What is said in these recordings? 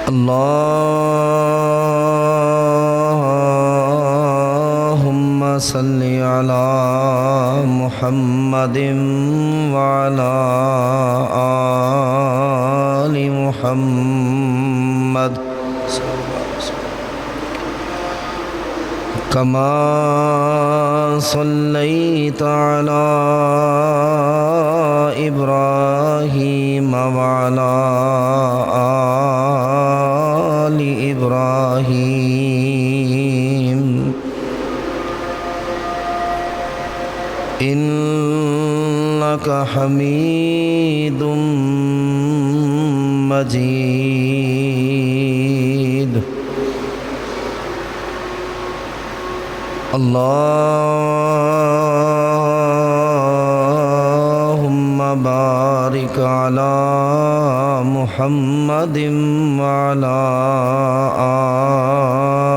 اللهم صل على محمد وعلى آل محمد كما صليت على إبراهيم وعلى آل إبراهيم إنك حميد مجيد. اللهم بارك على محمد وعلى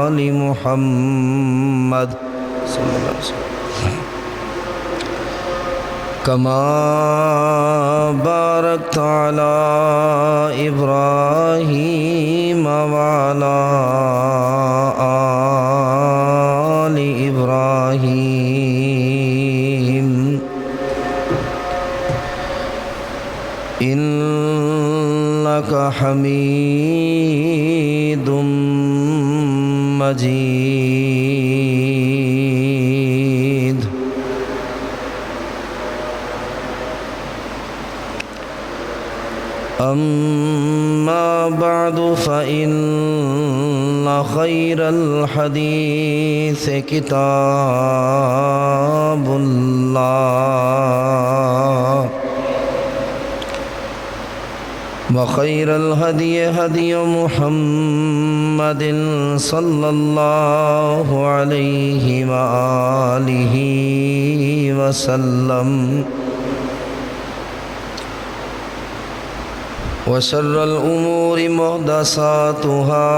آل محمد صلى الله عليه وسلم كما باركت على إبراهيم وعلى آل إبراهيم إنك حميد مجيد. أما بعد فإن خير الحديث كتاب الله وخير الهدي هدي محمد صلى الله عليه وآله وسلم وشر الأمور محدثاتها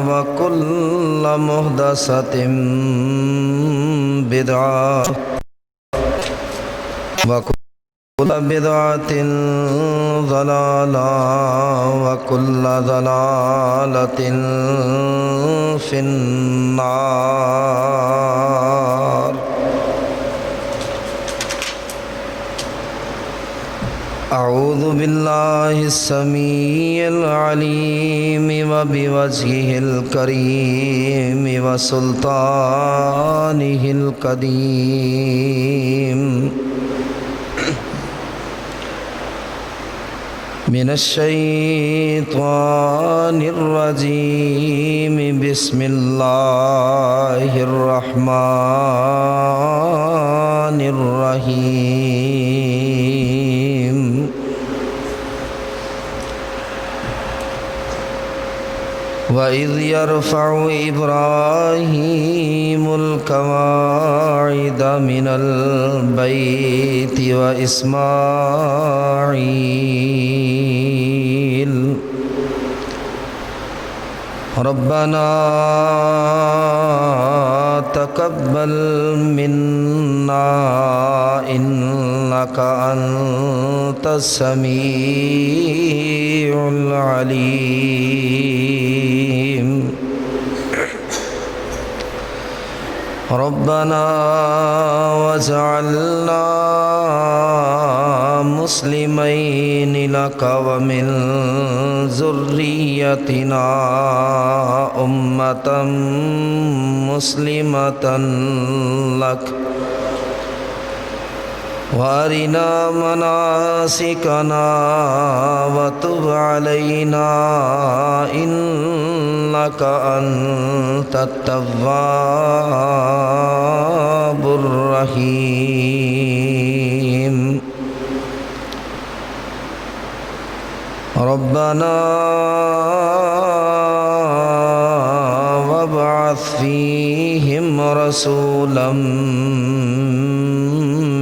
وكل محدثة بدعة وكل بدعة ضلالة وكل ضلالة في النار. أعوذ بالله السميع العليم وبوجهه الكريم وسلطانه القديم من الشيطان الرجيم. بسم الله الرحمن الرحيم. وَإِذْ يَرْفَعُ إِبْرَاهِيمُ الْقَوَاعِدَ مِنَ الْبَيْتِ وَإِسْمَاعِيلُ رَبَّنَا تَقَبَّلْ مِنَّا إِنَّكَ أَنْتَ السَّمِيعُ الْعَلِيمُ. رَبَّنَا وَاجْعَلْنَا مُسْلِمَيْنِ لَكَ وَمِنْ ذُرِّيَّتِنَا أُمَّةً مُسْلِمَةً لَكَ وَأَرِنَا مَنَاسِكَنَا وَتُبْ عَلَيْنَا إِنَّكَ أَنْتَ التَّوَّابُ الرَّحِيمُ. رَبَّنَا وَابْعَثْ فِيهِمْ رَسُولًا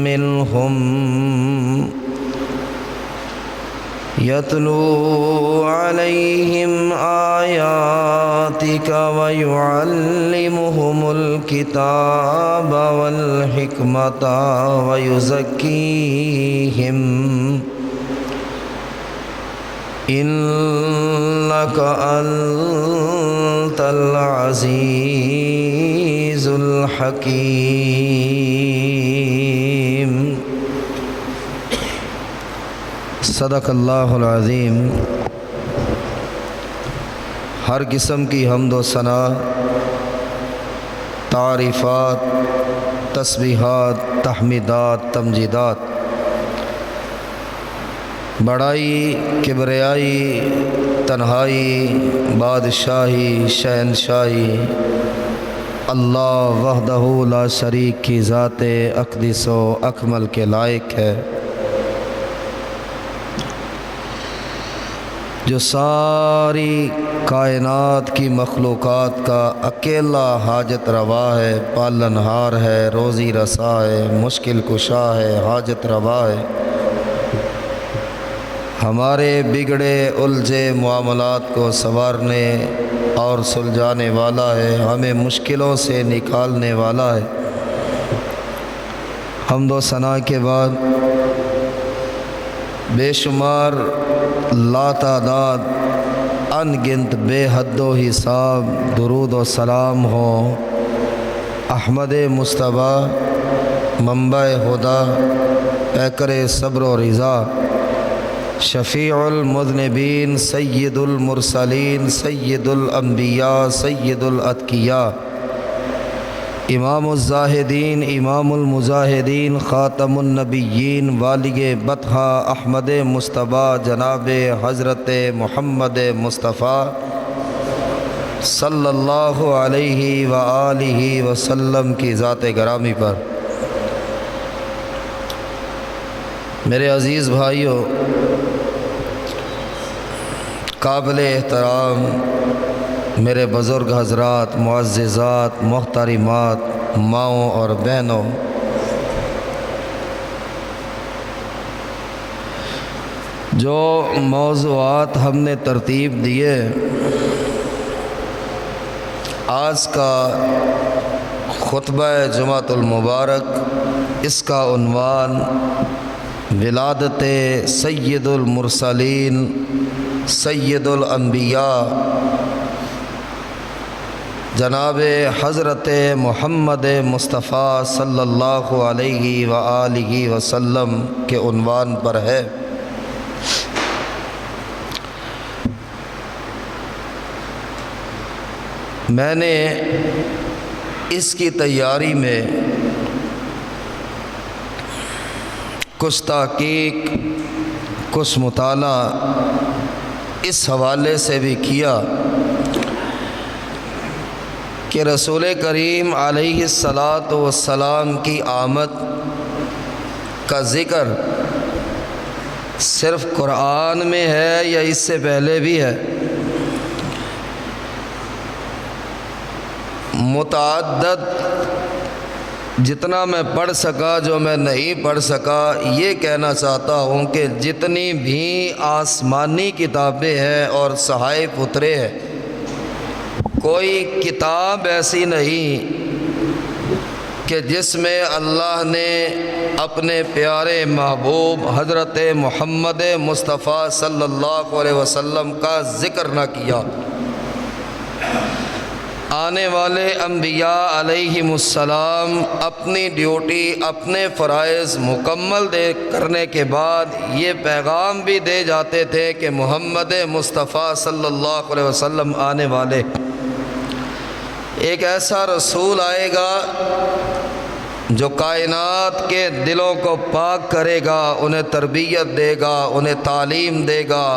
منهم يتلو عليهم آياتك ويعلمهم الكتاب والحكمة ويزكيهم إنك إنك أنت العزيز الحكيم صدق اللہ العظیم۔ ہر قسم کی حمد و ثنا، تعریفات، تسبیحات، تحمیدات، تمجیدات، بڑائی، کبریائی، تنہائی، بادشاہی، شہنشاہی اللہ وحدہ لا شریک کی ذات اقدس و اکمل کے لائق ہے، جو ساری کائنات کی مخلوقات کا اکیلا حاجت روا ہے، پالنہار ہے، روزی رسا ہے، مشکل کشا ہے، حاجت روا ہے، ہمارے بگڑے الجھے معاملات کو سنوارنے اور سلجھانے والا ہے، ہمیں مشکلوں سے نکالنے والا ہے۔ حمد و ثنا کے بعد بے شمار لاتعداد ان گنت بے حد و حساب درود و سلام ہو احمد مصطفیٰ، منبع ہدیٰ، پیکر صبر و رضا، شفیع المذنبین، سید المرسلین، سید الانبیاء، سید الاتقیاء، امام الزاہدین، امام المجاہدین، خاتم النبیین، والی بطحہ احمد مصطفیٰ جناب حضرت محمد مصطفیٰ صلی اللہ علیہ وآلہ وسلم کی ذات گرامی پر۔ میرے عزیز بھائیوں، قابل احترام میرے بزرگ حضرات، معززات، محترمات، ماؤں اور بہنوں، جو موضوعات ہم نے ترتیب دیے، آج کا خطبہ جمعۃ المبارک، اس کا عنوان ولادت سید المرسلین، سید الانبیاء جناب حضرت محمد مصطفیٰ صلی اللہ علیہ وآلہ وسلم کے عنوان پر ہے۔ میں نے اس کی تیاری میں کچھ تحقیق، کچھ مطالعہ اس حوالے سے بھی کیا کہ رسول کریم علیہ السلام کی آمد کا ذکر صرف قرآن میں ہے یا اس سے پہلے بھی ہے؟ متعدد جتنا میں پڑھ سکا، جو میں نہیں پڑھ سکا، یہ کہنا چاہتا ہوں کہ جتنی بھی آسمانی کتابیں ہیں اور صحائف اترے ہیں، کوئی کتاب ایسی نہیں کہ جس میں اللہ نے اپنے پیارے محبوب حضرت محمد مصطفیٰ صلی اللہ علیہ وسلم کا ذکر نہ کیا۔ آنے والے انبیاء علیہم السلام اپنی ڈیوٹی، اپنے فرائض مکمل کرنے کے بعد یہ پیغام بھی دے جاتے تھے کہ محمد مصطفیٰ صلی اللہ علیہ وسلم آنے والے، ایک ایسا رسول آئے گا جو کائنات کے دلوں کو پاک کرے گا، انہیں تربیت دے گا، انہیں تعلیم دے گا،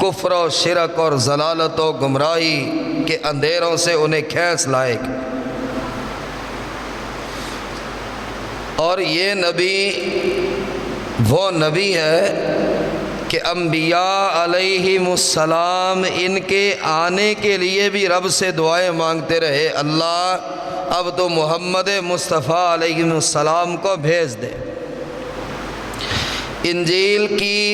کفر و شرک اور ضلالت و گمراہی کے اندھیروں سے انہیں کھینچ لائے گا۔ اور یہ نبی وہ نبی ہے کہ انبیاء علیہم السلام ان کے آنے کے لیے بھی رب سے دعائیں مانگتے رہے، اللہ اب تو محمد مصطفیٰ علیہ السلام کو بھیج دے۔ انجیل کی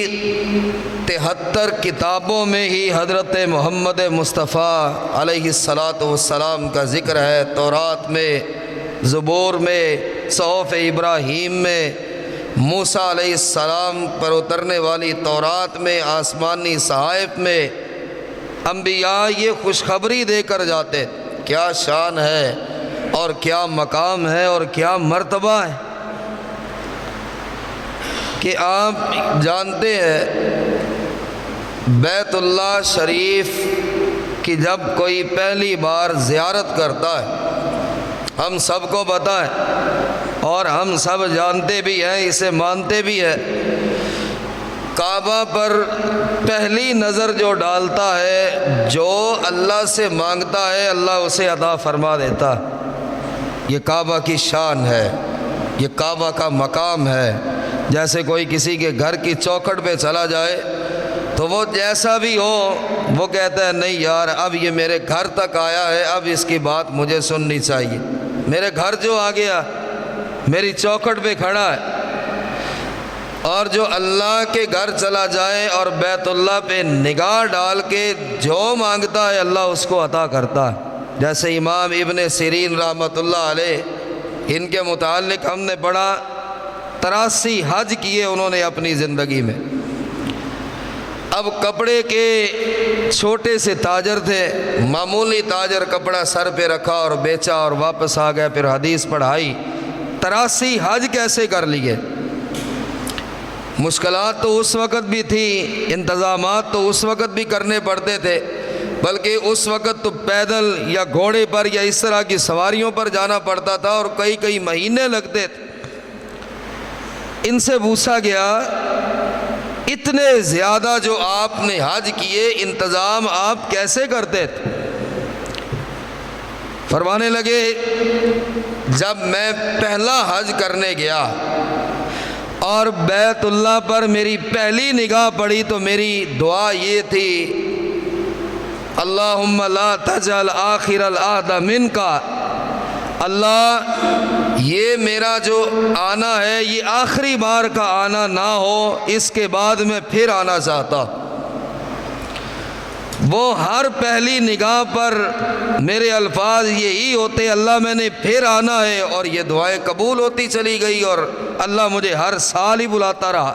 73 کتابوں میں ہی حضرت محمد مصطفیٰ علیہ السلام کا ذکر ہے، تورات میں، زبور میں، صحف ابراہیم میں، موسیٰ علیہ السلام پر اترنے والی تورات میں، آسمانی صحائف میں انبیاء یہ خوشخبری دے کر جاتے. کیا شان ہے اور کیا مقام ہے اور کیا مرتبہ ہے کہ آپ جانتے ہیں بیت اللہ شریف کی جب کوئی پہلی بار زیارت کرتا ہے، ہم سب کو پتہ ہے اور ہم سب جانتے بھی ہیں، اسے مانتے بھی ہیں، کعبہ پر پہلی نظر جو ڈالتا ہے، جو اللہ سے مانگتا ہے اللہ اسے عطا فرما دیتا ہے. یہ کعبہ کی شان ہے، یہ کعبہ کا مقام ہے. جیسے کوئی کسی کے گھر کی چوکھٹ پہ چلا جائے تو وہ جیسا بھی ہو وہ کہتا ہے نہیں یار اب یہ میرے گھر تک آیا ہے، اب اس کی بات مجھے سننی چاہیے. میرے گھر جو آ گیا، میری چوکھٹ پہ کھڑا ہے. اور جو اللہ کے گھر چلا جائے اور بیت اللہ پہ نگاہ ڈال کے جو مانگتا ہے اللہ اس کو عطا کرتا ہے. جیسے امام ابن سیرین رحمۃ اللہ علیہ، ان کے متعلق ہم نے پڑھا 83 حج کیے انہوں نے اپنی زندگی میں. اب کپڑے کے چھوٹے سے تاجر تھے، معمولی تاجر، کپڑا سر پہ رکھا اور بیچا اور واپس آ گئے، پھر حدیث پڑھائی. 83 حج کیسے کر لیے؟ مشکلات تو اس وقت بھی تھی، انتظامات تو اس وقت بھی کرنے پڑتے تھے، بلکہ اس وقت تو پیدل یا گھوڑے پر یا اس طرح کی سواریوں پر جانا پڑتا تھا اور کئی مہینے لگتے تھے. ان سے پوچھا گیا اتنے زیادہ جو آپ نے حج کیے انتظام آپ کیسے کرتے تھے؟ فرمانے لگے جب میں پہلا حج کرنے گیا اور بیت اللہ پر میری پہلی نگاہ پڑی تو میری دعا یہ تھی اللہم لا تجعل آخر العہد منک، اللہ یہ میرا جو آنا ہے یہ آخری بار کا آنا نہ ہو، اس کے بعد میں پھر آنا چاہتا. وہ ہر پہلی نگاہ پر میرے الفاظ یہی ہوتے اللہ میں نے پھر آنا ہے، اور یہ دعائیں قبول ہوتی چلی گئی اور اللہ مجھے ہر سال ہی بلاتا رہا.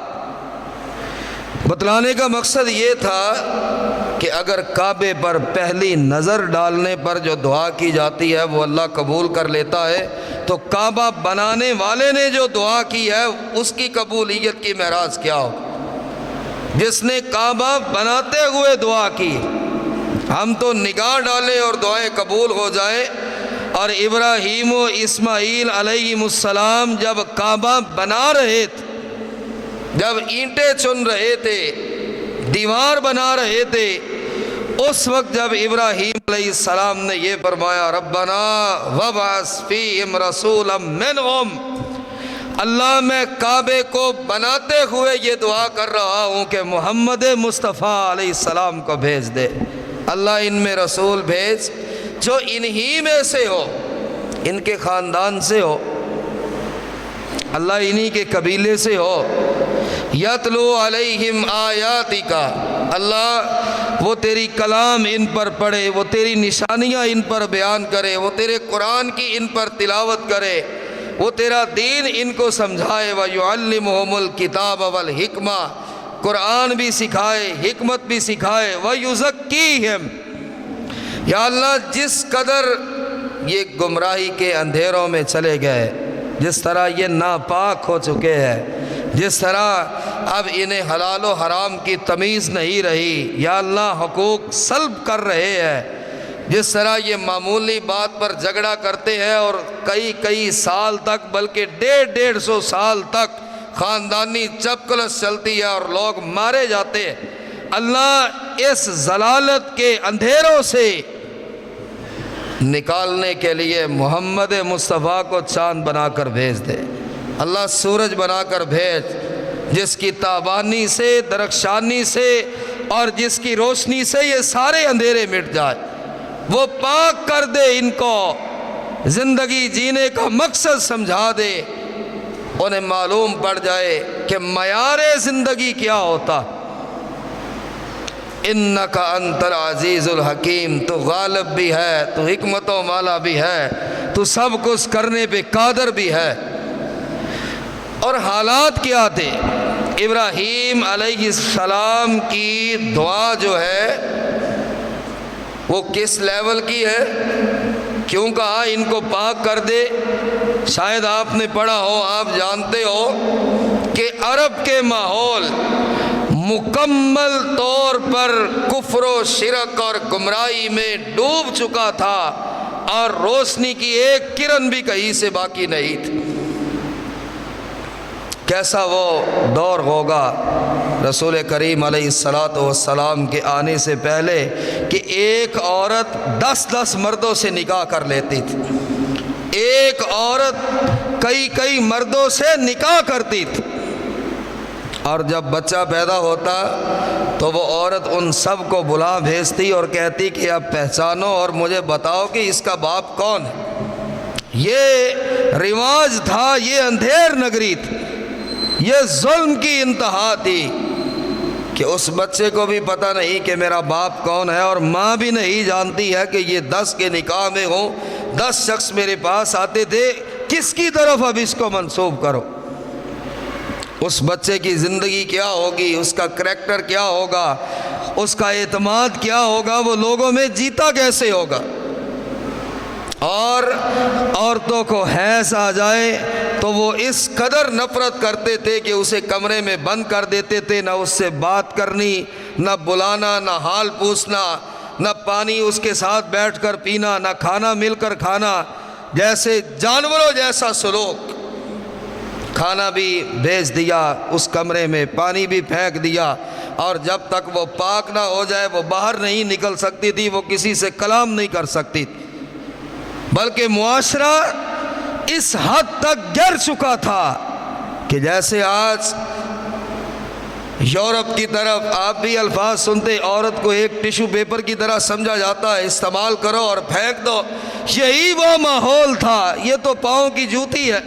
بتلانے کا مقصد یہ تھا کہ اگر کعبے پر پہلی نظر ڈالنے پر جو دعا کی جاتی ہے وہ اللہ قبول کر لیتا ہے، تو کعبہ بنانے والے نے جو دعا کی ہے اس کی قبولیت کی معراج کیا ہو. جس نے کعبہ بناتے ہوئے دعا کی، ہم تو نگاہ ڈالیں اور دعائیں قبول ہو جائیں. اور ابراہیم و اسماعیل علیہم السلام جب کعبہ بنا رہے تھے، جب اینٹیں چن رہے تھے، دیوار بنا رہے تھے، اس وقت جب ابراہیم علیہ السلام نے یہ فرمایا ربنا وابعث فیہم رسولا منہم، اللہ میں کعبے کو بناتے ہوئے یہ دعا کر رہا ہوں کہ محمد مصطفیٰ علیہ السلام کو بھیج دے. اللہ ان میں رسول بھیج جو انہی میں سے ہو، ان کے خاندان سے ہو، اللہ انہی کے قبیلے سے ہو. یتلو علیہم آیاتک، اللہ وہ تیری کلام ان پر پڑھے، وہ تیری نشانیاں ان پر بیان کرے، وہ تیرے قرآن کی ان پر تلاوت کرے، وہ تیرا دین ان کو سمجھائے. وَيُعَلِّمُهُمُ الْكِتَابَ وَالْحِکْمَةَ، قرآن بھی سکھائے، حکمت بھی سکھائے. وَيُزَكِّيهِمْ، یا اللہ جس قدر یہ گمراہی کے اندھیروں میں چلے گئے، جس طرح یہ ناپاک ہو چکے ہیں، جس طرح اب انہیں حلال و حرام کی تمیز نہیں رہی، یا اللہ حقوق سلب کر رہے ہیں، جس طرح یہ معمولی بات پر جھگڑا کرتے ہیں اور کئی سال تک بلکہ 150 سال تک خاندانی چپکلس چلتی ہے اور لوگ مارے جاتے ہیں. اللہ اس ضلالت کے اندھیروں سے نکالنے کے لیے محمد مصطفیٰ کو چاند بنا کر بھیج دے. اللہ سورج بنا کر بھیج جس کی تابانی سے، درخشانی سے اور جس کی روشنی سے یہ سارے اندھیرے مٹ جائے. وہ پاک کر دے، ان کو زندگی جینے کا مقصد سمجھا دے، انہیں معلوم پڑ جائے کہ معیار زندگی کیا ہوتا. انک انت العزیز الحکیم، تو غالب بھی ہے، تو حکمتوں والا بھی ہے، تو سب کچھ کرنے پہ قادر بھی ہے. اور حالات کیا تھے؟ ابراہیم علیہ السلام کی دعا جو ہے وہ کس لیول کی ہے؟ کیوں کہا ان کو پاک کر دے؟ شاید آپ نے پڑھا ہو، آپ جانتے ہو کہ عرب کے ماحول مکمل طور پر کفر و شرک اور گمراہی میں ڈوب چکا تھا، اور روشنی کی ایک کرن بھی کہیں سے باقی نہیں تھی۔ کیسا وہ دور ہوگا رسول کریم علیہ الصلاۃ والسلام کے آنے سے پہلے کہ ایک عورت 10 مردوں سے نکاح کر لیتی تھی، ایک عورت کئی مردوں سے نکاح کرتی تھی، اور جب بچہ پیدا ہوتا تو وہ عورت ان سب کو بلا بھیجتی اور کہتی کہ اب پہچانو اور مجھے بتاؤ کہ اس کا باپ کون ہے۔ یہ رواج تھا، یہ اندھیر نگری تھی، یہ ظلم کی انتہا تھی کہ اس بچے کو بھی پتہ نہیں کہ میرا باپ کون ہے، اور ماں بھی نہیں جانتی ہے کہ یہ 10 کے نکاح میں ہوں، 10 شخص میرے پاس آتے تھے، کس کی طرف اب اس کو منسوب کرو۔ اس بچے کی زندگی کیا ہوگی، اس کا کریکٹر کیا ہوگا، اس کا اعتماد کیا ہوگا، وہ لوگوں میں جیتا کیسے ہوگا۔ اور عورتوں کو حیض آ جائے تو وہ اس قدر نفرت کرتے تھے کہ اسے کمرے میں بند کر دیتے تھے، نہ اس سے بات کرنی، نہ بلانا، نہ حال پوچھنا، نہ پانی اس کے ساتھ بیٹھ کر پینا، نہ کھانا مل کر کھانا، جیسے جانوروں جیسا سلوک۔ کھانا بھی بھیج دیا اس کمرے میں، پانی بھی پھینک دیا، اور جب تک وہ پاک نہ ہو جائے وہ باہر نہیں نکل سکتی تھی، وہ کسی سے کلام نہیں کر سکتی تھی۔ بلکہ معاشرہ اس حد تک گر چکا تھا کہ جیسے آج یورپ کی طرف آپ بھی الفاظ سنتے، عورت کو ایک ٹیشو پیپر کی طرح سمجھا جاتا ہے، استعمال کرو اور پھینک دو، یہی وہ ماحول تھا۔ یہ تو پاؤں کی جوتی ہے،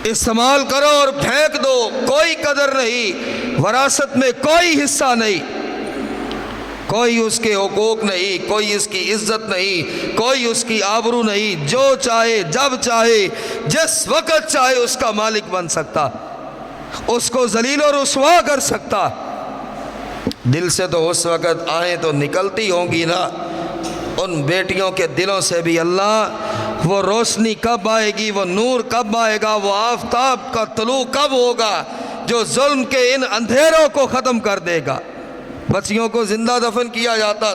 استعمال کرو اور پھینک دو، کوئی قدر نہیں، وراثت میں کوئی حصہ نہیں، کوئی اس کے حقوق نہیں، کوئی اس کی عزت نہیں، کوئی اس کی آبرو نہیں، جو چاہے جب چاہے جس وقت چاہے اس کا مالک بن سکتا، اس کو ذلیل و رسوا کر سکتا۔ دل سے تو اس وقت آئیں تو نکلتی ہوں گی نا، ان بیٹیوں کے دلوں سے بھی اللہ وہ روشنی کب آئے گی، وہ نور کب آئے گا، وہ آفتاب کا طلوع کب ہوگا جو ظلم کے ان اندھیروں کو ختم کر دے گا۔ بچیوں کو زندہ دفن کیا جاتا،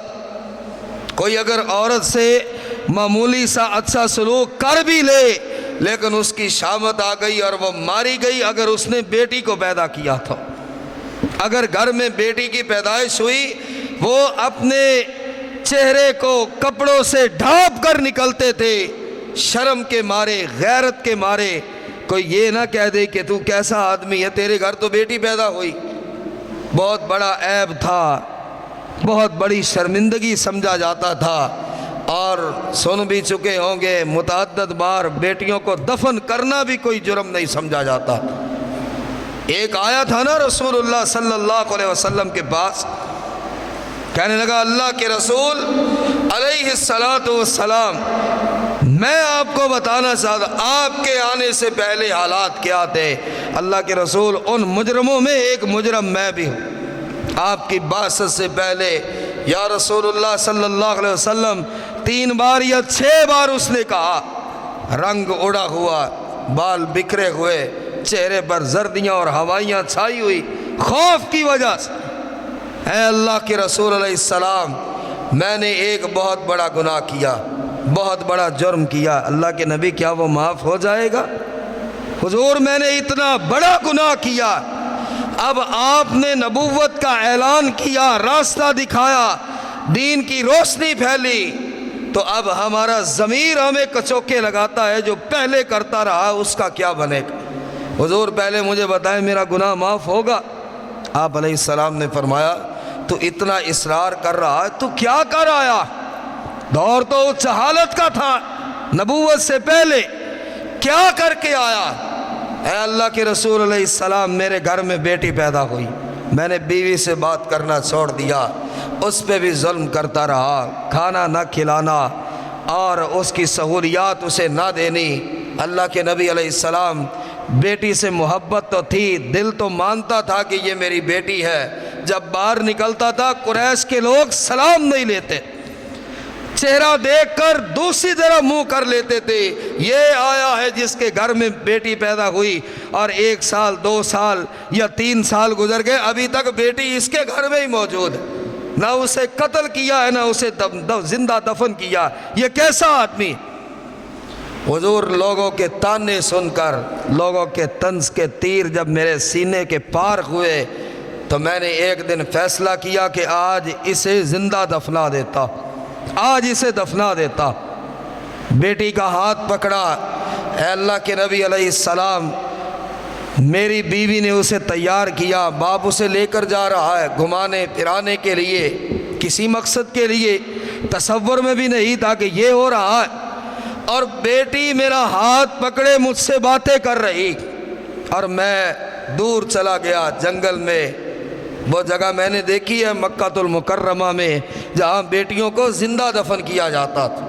کوئی اگر عورت سے معمولی سا اچھا سلوک کر بھی لے لیکن اس کی شامت آ گئی اور وہ ماری گئی۔ اگر اس نے بیٹی کو پیدا کیا تھا، اگر گھر میں بیٹی کی پیدائش ہوئی، وہ اپنے چہرے کو کپڑوں سے ڈھانپ کر نکلتے تھے، شرم کے مارے، غیرت کے مارے۔ کوئی یہ نہ کہہ دے کہ تو کیسا آدمی ہے، تیرے گھر تو بیٹی پیدا ہوئی۔ بہت بڑا عیب تھا، بہت بڑی شرمندگی سمجھا جاتا تھا، اور سن بھی چکے ہوں گے متعدد بار بیٹیوں کو دفن کرنا بھی کوئی جرم نہیں سمجھا جاتا۔ ایک آیا تھا نا رسول اللہ صلی اللہ علیہ وسلم کے پاس، کہنے لگا اللہ کے رسول علیہ الصلاۃ والسلام، میں آپ کو بتانا چاہتا، آپ کے آنے سے پہلے حالات کیا تھے۔ اللہ کے رسول ان مجرموں میں ایک مجرم میں بھی ہوں۔ آپ کی بعثت سے پہلے یا رسول اللہ صلی اللہ علیہ وسلم 3 بار یا 6 بار اس نے کہا، رنگ اڑا ہوا، بال بکھرے ہوئے، چہرے پر زردیاں اور ہوائیاں چھائی ہوئی خوف کی وجہ سے، اے اللہ کے رسول علیہ السلام، میں نے ایک بہت بڑا گناہ کیا، بہت بڑا جرم کیا۔ اللہ کے نبی کیا وہ معاف ہو جائے گا؟ حضور میں نے اتنا بڑا گناہ کیا، اب آپ نے نبوت کا اعلان کیا، راستہ دکھایا، دین کی روشنی پھیلی، تو اب ہمارا ضمیر ہمیں کچوکے لگاتا ہے، جو پہلے کرتا رہا اس کا کیا بنے گا؟ حضور پہلے مجھے بتائیں میرا گناہ معاف ہوگا؟ آپ علیہ السلام نے فرمایا تو اتنا اصرار کر رہا ہے تو کیا کر آیا؟ دور تو اچ حالت کا تھا، نبوت سے پہلے کیا کر کے آیا؟ اے اللہ کے رسول علیہ السلام، میرے گھر میں بیٹی پیدا ہوئی، میں نے بیوی سے بات کرنا چھوڑ دیا، اس پہ بھی ظلم کرتا رہا، کھانا نہ کھلانا اور اس کی سہولیات اسے نہ دینی۔ اللہ کے نبی علیہ السلام بیٹی سے محبت تو تھی، دل تو مانتا تھا کہ یہ میری بیٹی ہے، جب باہر نکلتا تھا قریش کے لوگ سلام نہیں لیتے، چہرہ دیکھ کر دوسری طرح منہ کر لیتے تھے، یہ آیا ہے جس کے گھر میں بیٹی پیدا ہوئی اور 1 سال 2 سال یا 3 سال گزر گئے، ابھی تک بیٹی اس کے گھر میں ہی موجود ہے، نہ اسے قتل کیا ہے نہ اسے زندہ دفن کیا، یہ کیسا آدمی؟ حضور لوگوں کے تانے سن کر، لوگوں کے طنز کے تیر جب میرے سینے کے پار ہوئے تو میں نے ایک دن فیصلہ کیا کہ آج اسے زندہ دفنا دیتا، آج اسے دفنا دیتا۔ بیٹی کا ہاتھ پکڑا، اے اللہ کے نبی علیہ السلام، میری بیوی نے اسے تیار کیا، باپ اسے لے کر جا رہا ہے گھمانے پھرانے کے لیے، کسی مقصد کے لیے، تصور میں بھی نہیں تھا کہ یہ ہو رہا ہے، اور بیٹی میرا ہاتھ پکڑے مجھ سے باتیں کر رہی، اور میں دور چلا گیا جنگل میں۔ وہ جگہ میں نے دیکھی ہے مکہ المکرمہ میں جہاں بیٹیوں کو زندہ دفن کیا جاتا تھا،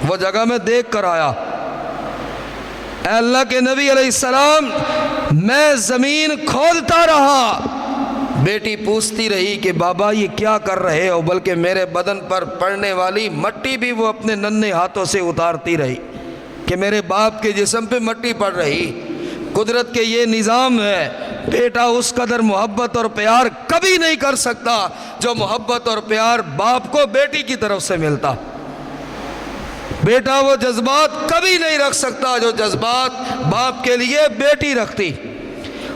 وہ جگہ میں دیکھ کر آیا۔ اے اللہ کے نبی علیہ السلام، میں زمین کھودتا رہا، بیٹی پوچھتی رہی کہ بابا یہ کیا کر رہے ہو، بلکہ میرے بدن پر پڑنے والی مٹی بھی وہ اپنے ننھے ہاتھوں سے اتارتی رہی کہ میرے باپ کے جسم پہ مٹی پڑ رہی۔ قدرت کے یہ نظام ہے، بیٹا اس قدر محبت اور پیار کبھی نہیں کر سکتا جو محبت اور پیار باپ کو بیٹی کی طرف سے ملتا، بیٹا وہ جذبات کبھی نہیں رکھ سکتا جو جذبات باپ کے لیے بیٹی رکھتی۔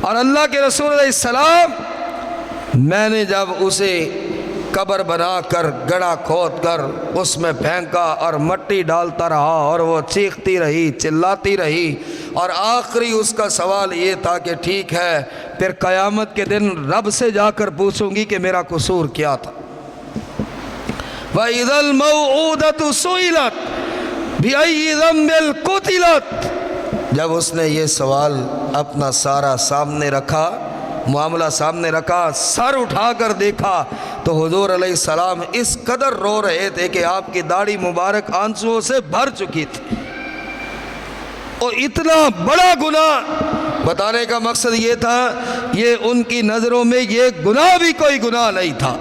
اور اللہ کے رسول علیہ السلام، میں نے جب اسے قبر بنا کر گڑھا کھود کر اس میں پھینکا اور مٹی ڈالتا رہا اور وہ چیختی رہی چلاتی رہی، اور آخری اس کا سوال یہ تھا کہ ٹھیک ہے پھر قیامت کے دن رب سے جا کر پوچھوں گی کہ میرا قصور کیا تھا۔ وَإِذَا الْمَوْعُودَةُ سُئِلَتْ بِأَيِّ ذَنبٍ قُتِلَتْ، جب اس نے یہ سوال اپنا سارا سامنے رکھا، معاملہ سامنے رکھا، سر اٹھا کر دیکھا تو حضور علیہ السلام اس قدر رو رہے تھے کہ آپ کی داڑھی مبارک آنسوؤں سے بھر چکی تھی۔ اور اتنا بڑا گناہ، بتانے کا مقصد یہ تھا یہ ان کی نظروں میں یہ گناہ بھی کوئی گناہ نہیں تھا۔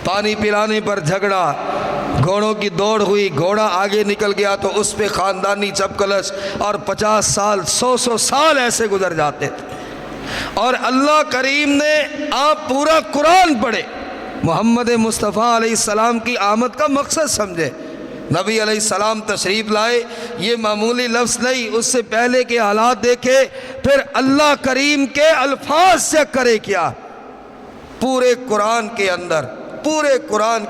پانی پلانے پر جھگڑا، گھوڑوں کی دوڑ ہوئی، گھوڑا آگے نکل گیا تو اس پہ خاندانی چپکلش، اور 50 سال 100 سال ایسے گزر جاتے تھے۔ اور اللہ کریم نے آپ پورا قرآن پڑھے، محمد مصطفیٰ علیہ السلام کی آمد کا مقصد سمجھے، نبی علیہ السلام تشریف لائے، یہ معمولی لفظ نہیں، اس سے پہلے کے حالات دیکھے، پھر اللہ کریم کے الفاظ سے کرے کیا۔ پورے قرآن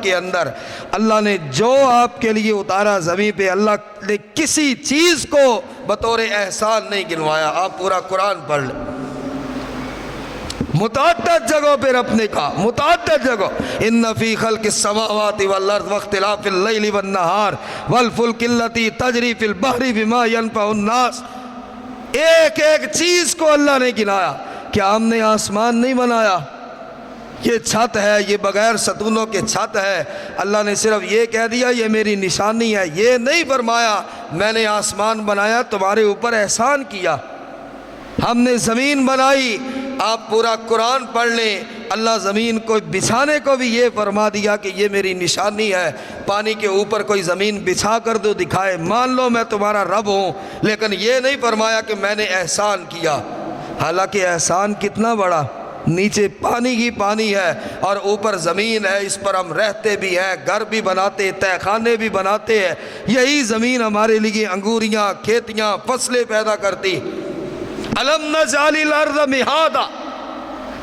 کے اندر اللہ نے جو آپ کے لیے اتارا زمین پہ، اللہ نے کسی چیز کو بطور احسان نہیں گنوایا۔ آپ پورا قرآن پڑھ لیں، متعدد جگہوں پہ رب نے کہا، متعدد جگہ، ان فی خلق السماوات والارض واختلاف اللیل والنہار والفلک التی تجری فی البحر بما ینفع الناس، ایک ایک چیز کو اللہ نے گنایا۔ کیا ہم نے آسمان نہیں بنایا؟ یہ چھت ہے، یہ بغیر ستونوں کے چھت ہے، اللہ نے صرف یہ کہہ دیا یہ میری نشانی ہے، یہ نہیں فرمایا میں نے آسمان بنایا تمہارے اوپر احسان کیا۔ ہم نے زمین بنائی، آپ پورا قرآن پڑھ لیں، اللہ زمین کو بچھانے کو بھی یہ فرما دیا کہ یہ میری نشانی ہے، پانی کے اوپر کوئی زمین بچھا کر دو دکھائے، مان لو میں تمہارا رب ہوں، لیکن یہ نہیں فرمایا کہ میں نے احسان کیا۔ حالانکہ احسان کتنا بڑا، نیچے پانی ہی پانی ہے اور اوپر زمین ہے، اس پر ہم رہتے بھی ہیں، گھر بھی بناتے، تہہ خانے بھی بناتے ہیں، یہی زمین ہمارے لیے انگوریاں، کھیتیاں، فصلیں پیدا کرتی۔ أَلَمْ نَجْعَلِ الْأَرْضَ مِهَادًا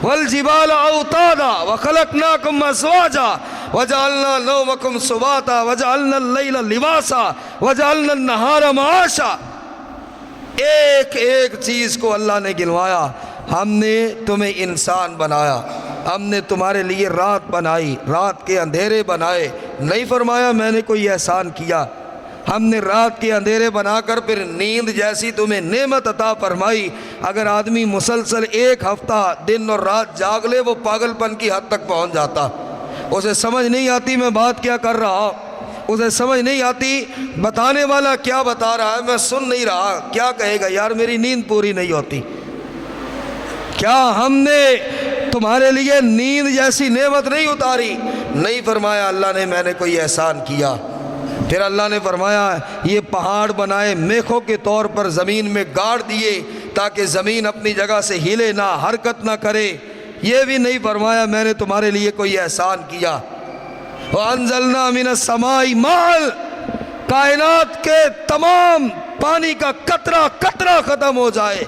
وَالْجِبَالَ أَوْتَادًا وَخَلَقْنَاكُمْ أَزْوَاجًا وَجَعَلْنَا نَوْمَكُمْ سُبَاتًا وَجَعَلْنَا اللَّيْلَ لِبَاسًا وَجَعَلْنَا النَّهَارَ مَعَاشًا، ایک ایک چیز کو اللہ نے گنوایا۔ ہم نے تمہیں انسان بنایا، ہم نے تمہارے لیے رات بنائی، رات کے اندھیرے بنائے، نہیں فرمایا میں نے کوئی احسان کیا۔ ہم نے رات کے اندھیرے بنا کر پھر نیند جیسی تمہیں نعمت عطا فرمائی۔ اگر آدمی مسلسل 1 ہفتہ دن اور رات جاگ لے وہ پاگل پن کی حد تک پہنچ جاتا، اسے سمجھ نہیں آتی میں بات کیا کر رہا ہوں، اسے سمجھ نہیں آتی بتانے والا کیا بتا رہا ہے، میں سن نہیں رہا، کیا کہے گا یار میری نیند پوری نہیں ہوتی۔ کیا ہم نے تمہارے لیے نیند جیسی نعمت نہیں اتاری؟ نہیں فرمایا اللہ نے میں نے کوئی احسان کیا۔ پھر اللہ نے فرمایا یہ پہاڑ بنائے میخوں کے طور پر زمین میں گاڑ دیے تاکہ زمین اپنی جگہ سے ہلے نہ، حرکت نہ کرے۔ یہ بھی نہیں فرمایا میں نے تمہارے لیے کوئی احسان کیا۔ وَأَنزَلْنَا مِنَ السَّمَاءِ مَاءً، کائنات کے تمام پانی کا قطرہ قطرہ ختم ہو جائے،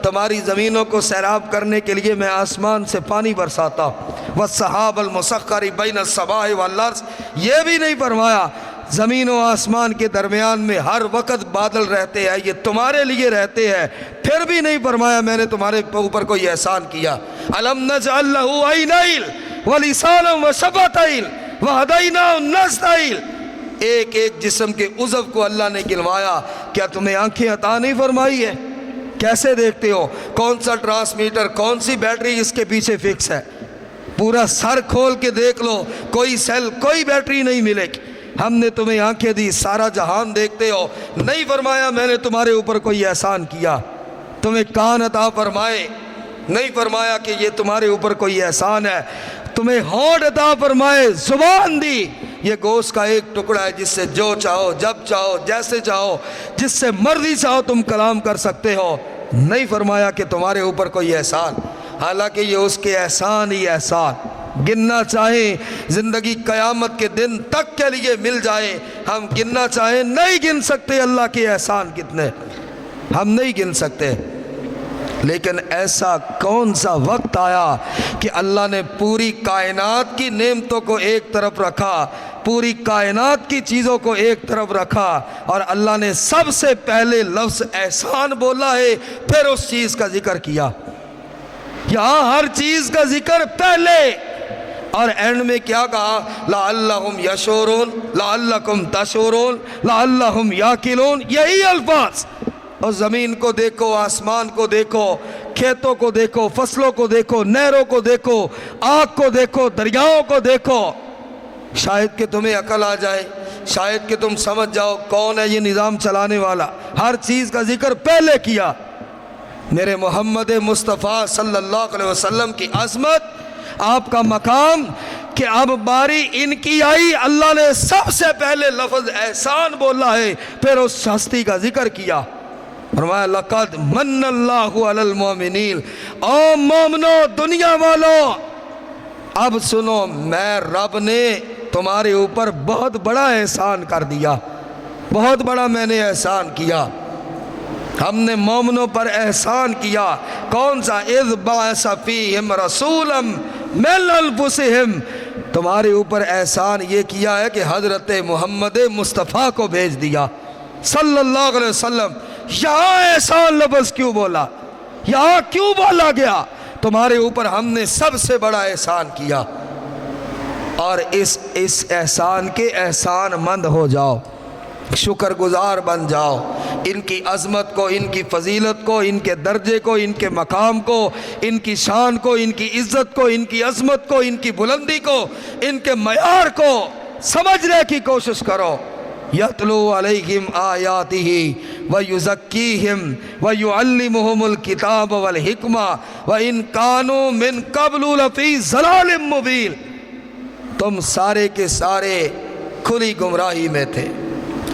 تمہاری زمینوں کو سیراب کرنے کے لیے میں آسمان سے پانی برساتا ہوں۔ وَالسَّحَابَ الْمُسَخَّرِ بَيْنَ السَّمَاءِ وَالْأَرْضِ، یہ بھی نہیں فرمایا زمین و آسمان کے درمیان میں ہر وقت بادل رہتے ہیں، یہ تمہارے لیے رہتے ہیں۔ پھر بھی نہیں فرمایا میں نے تمہارے اوپر کوئی احسان کیا۔ أَلَمْ نَجْعَلْ لَهُ عَيْنَيْنِ وَلِسَانًا وَشَفَتَيْنِ وَهَدَيْنَاهُ النَّجْدَيْنِ، ایک ایک جسم کے عضو کو اللہ نے گنوایا، کیا تمہیں آنکھیں عطا نہیں فرمائی ہے؟ کیسے دیکھتے ہو؟ کون سا ٹرانسمیٹر، کون سی بیٹری اس کے پیچھے فکس ہے؟ پورا سر کھول کے دیکھ لو، کوئی سیل، کوئی بیٹری نہیں ملے گی۔ ہم نے تمہیں آنکھیں دی، سارا جہان دیکھتے ہو۔ نہیں فرمایا میں نے تمہارے اوپر کوئی احسان کیا۔ تمہیں کان عطا فرمائے، نہیں فرمایا کہ یہ تمہارے اوپر کوئی احسان ہے۔ تمہیں ہونٹ عطا فرمائے، زبان دی، یہ گوشت کا ایک ٹکڑا ہے جس سے جو چاہو، جب چاہو، جیسے چاہو، جس سے مرضی چاہو تم کلام کر سکتے ہو۔ نہیں فرمایا کہ تمہارے اوپر کوئی احسان، حالانکہ یہ اس کے احسان ہی احسان۔ گننا چاہیں زندگی قیامت کے دن تک کے لیے مل جائے، ہم گننا چاہیں نہیں گن سکتے اللہ کے احسان کتنے، ہم نہیں گن سکتے۔ لیکن ایسا کون سا وقت آیا کہ اللہ نے پوری کائنات کی نعمتوں کو ایک طرف رکھا، پوری کائنات کی چیزوں کو ایک طرف رکھا، اور اللہ نے سب سے پہلے لفظ احسان بولا ہے، پھر اس چیز کا ذکر کیا۔ یہاں ہر چیز کا ذکر پہلے، اور اینڈ میں کیا کہا؟ لعلہم یشعرون، لعلکم تشعرون، لعلہم یاکلون، یہی الفاظ۔ اور زمین کو دیکھو، آسمان کو دیکھو، کھیتوں کو دیکھو، فصلوں کو دیکھو، نہروں کو دیکھو، آگ کو دیکھو، دریاؤں کو دیکھو، شاید کہ تمہیں عقل آ جائے، شاید کہ تم سمجھ جاؤ کون ہے یہ نظام چلانے والا۔ ہر چیز کا ذکر پہلے کیا۔ میرے محمد مصطفیٰ صلی اللہ علیہ وسلم کی عظمت، آپ کا مقام، کہ اب باری ان کی آئی، اللہ نے سب سے پہلے لفظ احسان بولا ہے، پھر اس ہستی کا ذکر کیا۔ فرمایا لقد من اللہ علی المؤمنین، او مومنو، دنیا والو، اب سنو، میں رب نے تمہارے اوپر بہت بڑا احسان کر دیا، بہت بڑا میں نے احسان کیا۔ ہم نے مومنوں پر احسان کیا۔ کون سا؟ اذ بعث فیہم رسولا من انفسہم، تمہارے اوپر احسان یہ کیا ہے کہ حضرت محمد مصطفیٰ کو بھیج دیا صلی اللہ علیہ وسلم۔ یہاں احسان لفظ کیوں بولا؟ یہاں کیوں بولا گیا؟ تمہارے اوپر ہم نے سب سے بڑا احسان کیا، اور اس احسان کے احسان مند ہو جاؤ، شکر گزار بن جاؤ۔ ان کی عظمت کو، ان کی فضیلت کو، ان کے درجے کو، ان کے مقام کو، ان کی شان کو، ان کی عزت کو، ان کی عظمت کو، ان کی بلندی کو، ان کے معیار کو سمجھنے کی کوشش کرو۔ یتلو علیہم آیاتہ ویزکیہم ویعلمہم الکتاب والحکمہ وان کانوا من قبل لفی ضلال مبین، تم سارے کے سارے کھلی گمراہی میں تھے،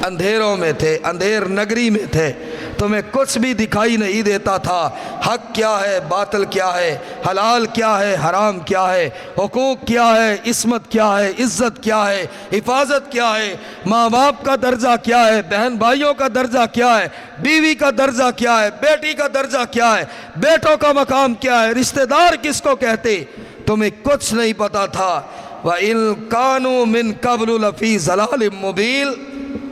اندھیروں میں تھے، اندھیر نگری میں تھے، تمہیں کچھ بھی دکھائی نہیں دیتا تھا۔ حق کیا ہے، باطل کیا ہے، حلال کیا ہے، حرام کیا ہے، حقوق کیا ہے، عصمت کیا ہے، عزت کیا ہے، حفاظت کیا ہے، ماں باپ کا درجہ کیا ہے، بہن بھائیوں کا درجہ کیا ہے، بیوی کا درجہ کیا ہے، بیٹی کا درجہ کیا ہے، بیٹوں کا مقام کیا ہے، رشتہ دار کس کو کہتے، تمہیں کچھ نہیں پتا تھا۔ وَإِن كَانُوا مِن قَبْلُ لَفِي ضَلَالٍ مُبِينٍ،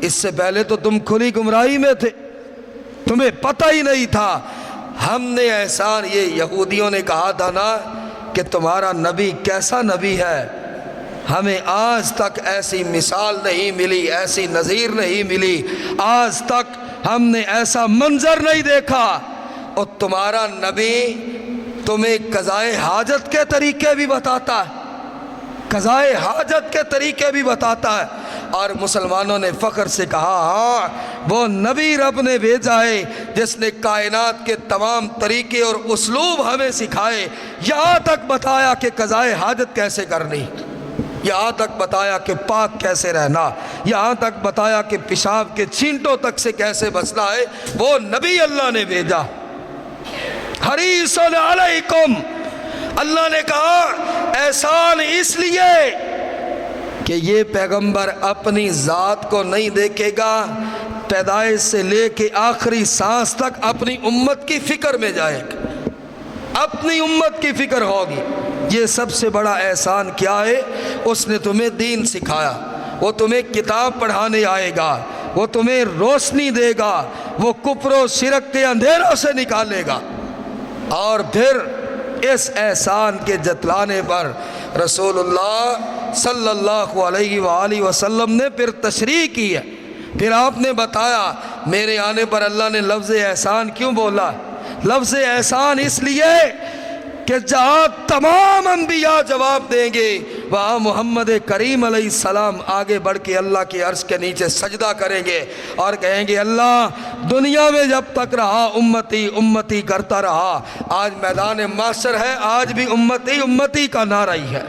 اس سے پہلے تو تم کھلی گمراہی میں تھے، تمہیں پتہ ہی نہیں تھا۔ ہم نے احسان، یہ یہودیوں نے کہا تھا نا کہ تمہارا نبی کیسا نبی ہے، ہمیں آج تک ایسی مثال نہیں ملی، ایسی نظیر نہیں ملی، آج تک ہم نے ایسا منظر نہیں دیکھا۔ اور تمہارا نبی تمہیں قضائے حاجت کے طریقے بھی بتاتا ہے، قضائے حاجت کے طریقے بھی بتاتا ہے۔ اور مسلمانوں نے فخر سے کہا ہاں وہ نبی رب نے بھیجا ہے جس نے کائنات کے تمام طریقے اور اسلوب ہمیں سکھائے، یہاں تک بتایا کہ قضائے حاجت کیسے کرنی، یہاں تک بتایا کہ پاک کیسے رہنا، یہاں تک بتایا کہ پیشاب کے چھینٹوں تک سے کیسے بچنا ہے، وہ نبی اللہ نے بھیجا۔ حریص علیکم، اللہ نے کہا احسان اس لیے کہ یہ پیغمبر اپنی ذات کو نہیں دیکھے گا، پیدائش سے لے کے آخری سانس تک اپنی امت کی فکر میں جائے گا، اپنی امت کی فکر ہوگی۔ یہ سب سے بڑا احسان کیا ہے؟ اس نے تمہیں دین سکھایا، وہ تمہیں کتاب پڑھانے آئے گا، وہ تمہیں روشنی دے گا، وہ کفر و شرک کے اندھیروں سے نکالے گا۔ اور پھر اس احسان کے جتلانے پر رسول اللہ صلی اللہ علیہ وآلہ وسلم نے پھر تشریح کی ہے، پھر آپ نے بتایا میرے آنے پر اللہ نے لفظ احسان کیوں بولا۔ لفظ احسان اس لیے کہ جہاں تمام انبیاء جواب دیں گے وہاں محمد کریم علیہ السلام آگے بڑھ کے اللہ کے عرش کے نیچے سجدہ کریں گے اور کہیں گے اللہ دنیا میں جب تک رہا امتی امتی کرتا رہا، آج میدان محشر ہے، آج بھی امتی امتی کا نعرہ ہی ہے،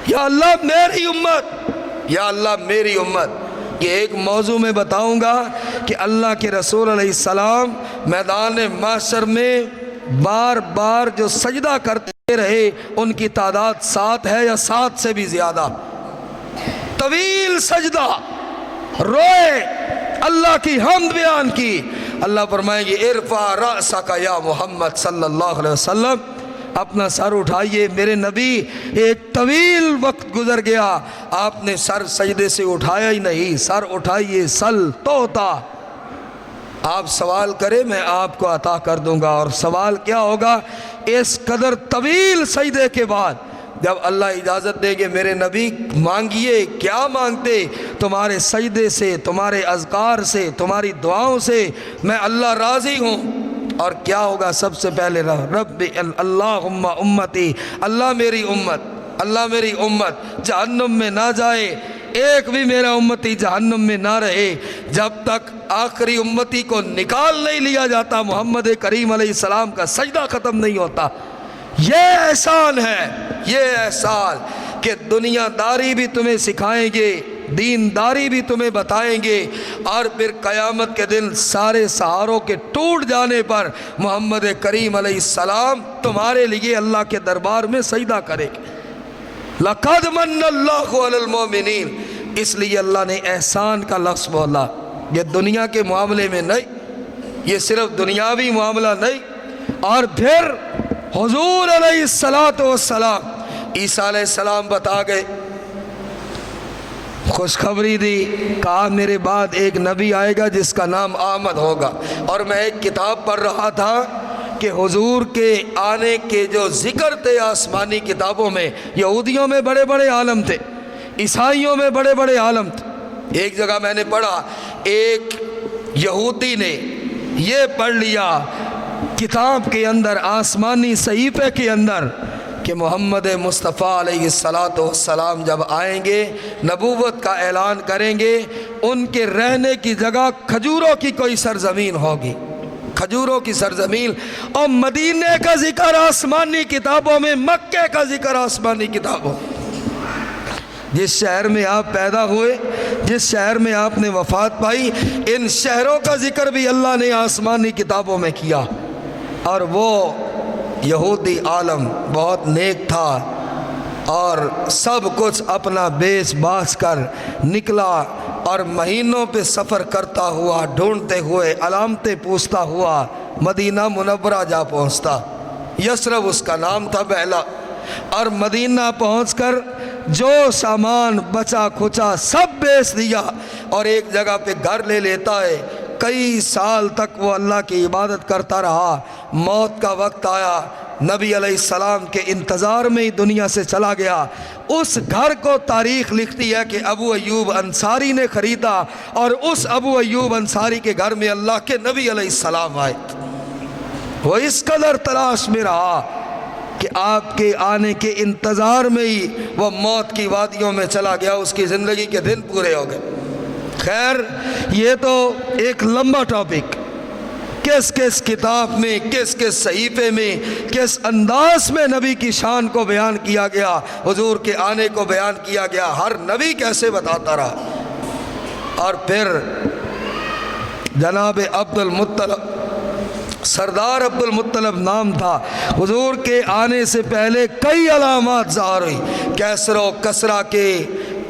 یا اللہ میری امت، یا اللہ میری امت۔ یہ ایک موضوع میں بتاؤں گا کہ اللہ کے رسول علیہ السلام میدان محشر میں بار بار جو سجدہ کرتے رہے ان کی تعداد 7 ہے یا 7 سے بھی زیادہ، طویل سجدہ، روئے، اللہ کی حمد بیان کی۔ اللہ فرمائیں گے ارفع رأسک یا محمد صلی اللہ علیہ وسلم، اپنا سر اٹھائیے میرے نبی، ایک طویل وقت گزر گیا آپ نے سر سجدے سے اٹھایا ہی نہیں، سر اٹھائیے، سل توتا، آپ سوال کریں میں آپ کو عطا کر دوں گا۔ اور سوال کیا ہوگا؟ اس قدر طویل سجدے کے بعد جب اللہ اجازت دے گے میرے نبی مانگیے، کیا مانگتے؟ تمہارے سجدے سے، تمہارے اذکار سے، تمہاری دعاؤں سے میں اللہ راضی ہوں۔ اور کیا ہوگا؟ سب سے پہلے رب اللہم امتی، اللہ میری امت، اللہ میری امت جہنم میں نہ جائے، ایک بھی میرا امتی جہنم میں نہ رہے، جب تک آخری امتی کو نکال نہیں لیا جاتا محمد کریم علیہ السلام کا سجدہ ختم نہیں ہوتا۔ یہ احسان ہے، یہ احسان کہ دنیا داری بھی تمہیں سکھائیں گے، دینداری بھی تمہیں بتائیں گے، اور پھر قیامت کے دن سارے سہاروں کے ٹوٹ جانے پر محمد کریم علیہ السلام تمہارے لیے اللہ کے دربار میں سجدہ کرے گے۔ لَقَدْ مَنَّ اللَّهُ عَلَى الْمُؤْمِنِينَ، اس لیے اللہ نے احسان کا لفظ بولا۔ یہ دنیا کے معاملے میں نہیں، یہ صرف دنیاوی معاملہ نہیں۔ اور پھر حضور علیہ السلام، عیسیٰ علیہ السلام بتا گئے، خوشخبری دی، کہا میرے بعد ایک نبی آئے گا جس کا نام احمد ہوگا۔ اور میں ایک کتاب پڑھ رہا تھا کہ حضور کے آنے کے جو ذکر تھے آسمانی کتابوں میں، یہودیوں میں بڑے بڑے عالم تھے، عیسائیوں میں بڑے بڑے عالم تھے۔ ایک جگہ میں نے پڑھا، ایک یہودی نے یہ پڑھ لیا کتاب کے اندر، آسمانی صحیفے کے اندر، کہ محمد مصطفیٰ علیہ السلام جب آئیں گے نبوت کا اعلان کریں گے، ان کے رہنے کی جگہ کھجوروں کی کوئی سرزمین ہوگی، کھجوروں کی سرزمین۔ اور مدینے کا ذکر آسمانی کتابوں میں، مکے کا ذکر آسمانی کتابوں میں۔ جس شہر میں آپ پیدا ہوئے، جس شہر میں آپ نے وفات پائی، ان شہروں کا ذکر بھی اللہ نے آسمانی کتابوں میں کیا۔ اور وہ یہودی عالم بہت نیک تھا اور سب کچھ اپنا بیچ باچ کر نکلا، اور مہینوں پہ سفر کرتا ہوا، ڈھونڈتے ہوئے، علامتیں پوچھتا ہوا مدینہ منورہ جا پہنچتا۔ یثرب اس کا نام تھا پہلا۔ اور مدینہ پہنچ کر جو سامان بچا کھچا سب بیچ دیا اور ایک جگہ پہ گھر لے لیتا ہے۔ کئی سال تک وہ اللہ کی عبادت کرتا رہا۔ موت کا وقت آیا، نبی علیہ السلام کے انتظار میں ہی دنیا سے چلا گیا۔ اس گھر کو تاریخ لکھتی ہے کہ ابو ایوب انصاری نے خریدا، اور اس ابو ایوب انصاری کے گھر میں اللہ کے نبی علیہ السلام آئے۔ وہ اس قدر تلاش میں رہا کہ آپ کے آنے کے انتظار میں ہی وہ موت کی وادیوں میں چلا گیا، اس کی زندگی کے دن پورے ہو گئے۔ خیر، یہ تو ایک لمبا ٹاپک، کس کس کتاب میں، کس کس صحیفے میں، کس انداز میں نبی کی شان کو بیان کیا گیا، حضور کے آنے کو بیان کیا گیا، ہر نبی کیسے بتاتا رہا۔ اور پھر جناب عبد المطلب، سردار عبد المطلب نام تھا، حضور کے آنے سے پہلے کئی علامات ظاہر ہوئی، کیسر و کسرا کے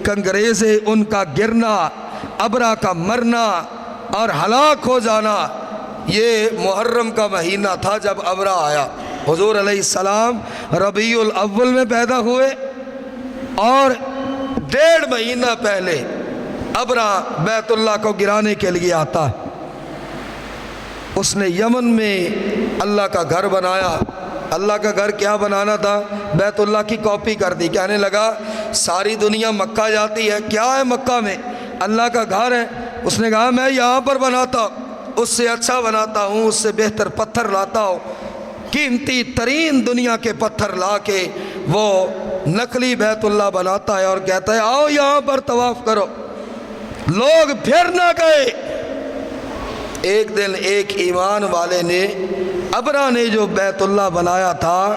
کنگریزے، ان کا گرنا، ابرا کا مرنا اور ہلاک ہو جانا۔ یہ محرم کا مہینہ تھا جب ابرا آیا۔ حضور علیہ السلام ربیع الاول میں پیدا ہوئے اور 1.5 مہینہ پہلے ابرا بیت اللہ کو گرانے کے لیے آتا۔ اس نے یمن میں اللہ کا گھر بنایا۔ اللہ کا گھر کیا بنانا تھا؟ بیت اللہ کی کاپی کر دی۔ کہنے لگا ساری دنیا مکہ جاتی ہے، کیا ہے مکہ میں؟ اللہ کا گھر ہے۔ اس نے کہا میں یہاں پر بناتا ہوں، اس سے اچھا بناتا ہوں، اس سے بہتر پتھر لاتا ہوں، قیمتی ترین دنیا کے پتھر لا کے وہ نقلی بیت اللہ بناتا ہے اور کہتا ہے آؤ یہاں پر طواف کرو۔ لوگ پھر نہ گئے۔ ایک دن ایک ایمان والے نے، ابرا نے جو بیت اللہ بنایا تھا،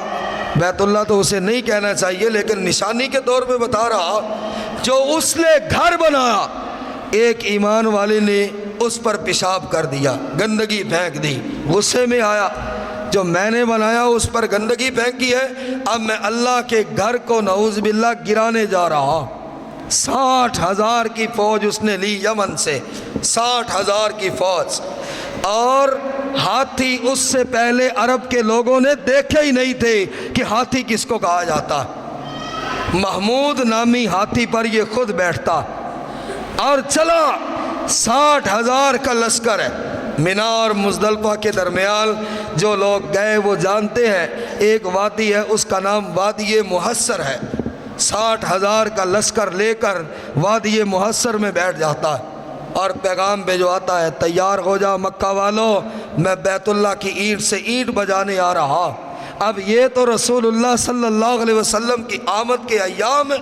بیت اللہ تو اسے نہیں کہنا چاہیے لیکن نشانی کے طور پہ بتا رہا، جو اس نے گھر بنایا، ایک ایمان والے نے اس پر پیشاب کر دیا، گندگی پھینک دی۔ غصے میں آیا، جو میں نے بنایا اس پر گندگی پھینکی ہے، اب میں اللہ کے گھر کو نعوذ باللہ گرانے جا رہا۔ 60,000 کی فوج اس نے لی یمن سے، 60,000 کی فوج، اور ہاتھی اس سے پہلے عرب کے لوگوں نے دیکھے ہی نہیں تھے کہ ہاتھی کس کو کہا جاتا۔ محمود نامی ہاتھی پر یہ خود بیٹھتا اور چلا۔ 60,000 کا لشکر ہے۔ مینا اور مزدلفہ کے درمیان جو لوگ گئے وہ جانتے ہیں، ایک وادی ہے اس کا نام وادی محصر ہے۔ 60,000 کا لشکر لے کر وادی محصر میں بیٹھ جاتا ہے اور پیغام بھجواتا ہے تیار ہو جا مکہ والو، میں بیت اللہ کی اینٹ سے اینٹ بجانے آ رہا۔ اب یہ تو رسول اللہ صلی اللہ علیہ وسلم کی آمد کے ایام ہیں